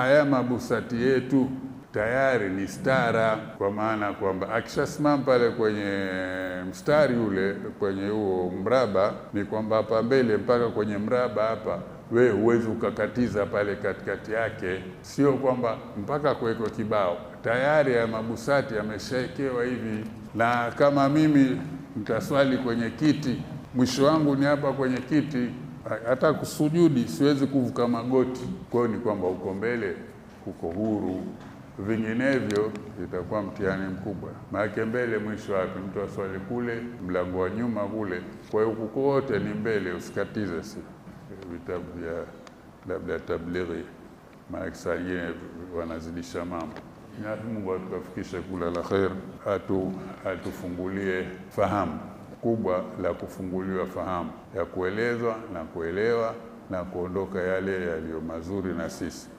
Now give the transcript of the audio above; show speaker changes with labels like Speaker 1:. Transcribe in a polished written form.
Speaker 1: Haya mabusati yetu tayari ni stara, kwa maana kwamba akishasimama pale kwenye mstari ule kwenye huo mraba, ni kwamba hapa mbele mpaka kwenye mraba hapa, we huwezi ukakatiza pale katikati yake. Sio kwamba mpaka kuwekwa kibao, tayari ya mabusati yameshaekewa hivi. Na kama mimi nitaswali kwenye kiti, mwisho wangu ni hapa kwenye kiti, hata kusujudi siwezi kuvuka magoti. Kwa hiyo ni kwamba uko mbele uko huru, vinginevyo itakuwa mtihani mkubwa. Maana mbele mwisho wake mtu aswali kule mlango wa nyuma kule, kwa hiyo huko kote ni mbele, usikatize. Si vitabu vya labda tablighi, maana saa nyingine wanazidisha mambo. Mungu atufikishe kula la khair, atufungulie fahamu kubwa la kufunguliwa fahamu ya kuelezwa na kuelewa na kuondoka yale yaliyo mazuri na sisi.